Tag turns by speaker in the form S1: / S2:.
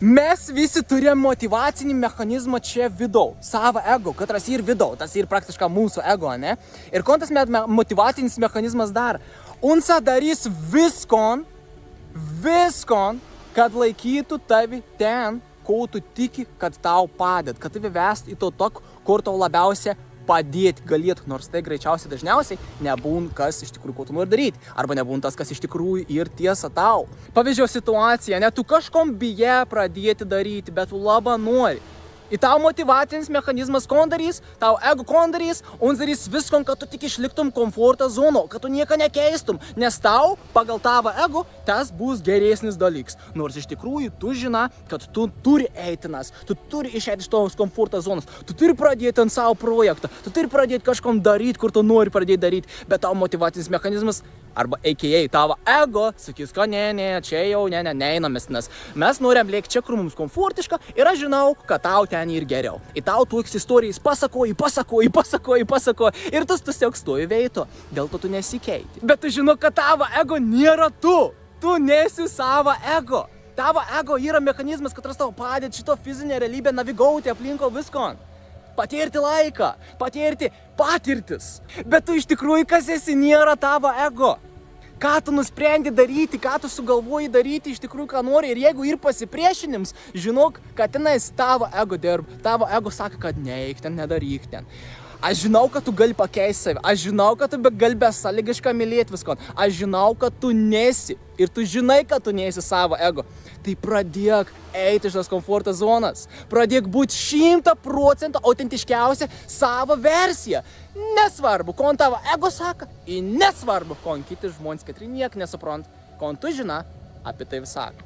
S1: Mes visi turim motivacinį mechanizmą čia vidau, savo ego, katras ir vidau, tas ir praktiškai mūsų ego, ne? Ir kon tas motivacinis mechanizmas dar? Unsa darys viskon, kad laikytų tavi ten, ko tu tiki, kad tau padėt, kad tavi vest į to tok, kur tau labiausia padėti galėtų, nors tai greičiausiai dažniausiai nebūn kas iš tikrųjų, ko tu nori daryti, arba nebūn tas, kas iš tikrųjų ir tiesa tau. Pavyzdžio situacija, ne tu kažkom bijai pradėti daryti, bet tu labai nori. Ir tau motivacinis mechanizmas kondarys, tau ego kondarys, un darys viskom, kad tu tik išliktum komforto zono, kad tu nieko nekeistum, nes tau, pagal tavo ego, tas bus geresnis dalyks. Nors iš tikrųjų tu žina, kad tu turi eitinas, tu turi išeiti iš tos komforto zonos, tu turi pradėti ant savo projektą, tu turi pradėti kažkom daryti, kur tu nori pradėti daryti, bet tau motivacinis mechanizmas, arba a.k.a. tavo ego, sakys, kad ne, čia jau neeinamės, nes mes norim lėkti čia, kur mums komfortiška ir aš žinau, kad tau ten ir geriau. Ir tau toks istorijas pasakoji ir tu tiesiog stoji veito, dėl to tu nesikeiti. Bet tu žinau, kad tavo ego nėra tu nesi savo ego. Tavo ego yra mechanizmas, kad tau padėt šito fizinę realybę navigauti aplinko viskon. Patirti laiką, patirti patirtis. Bet tu iš tikrųjų, kas esi, nėra tavo ego. Ką tu nusprendi daryti, ką tu sugalvoji daryti, iš tikrųjų, ką nori. Ir jeigu ir pasipriešinims, žinok, kad tenais tavo ego dirb. Tavo ego sako, kad neik ten, nedaryk ten. Aš žinau, kad tu gali pakeisti save. Aš žinau, kad tu gali besąlygiškai mylėti visko. Aš žinau, kad tu nesi. Ir tu žinai, kad tu nesi savo ego. Tai pradėk eiti iš tos komforto zonas. Pradėk būti 100% autentiškiausia savo versija. Nesvarbu, kon tavo ego sako, ir nesvarbu, kon kiti žmonės, kad niek nesuprant, kon tu žina, apie tai vis sako.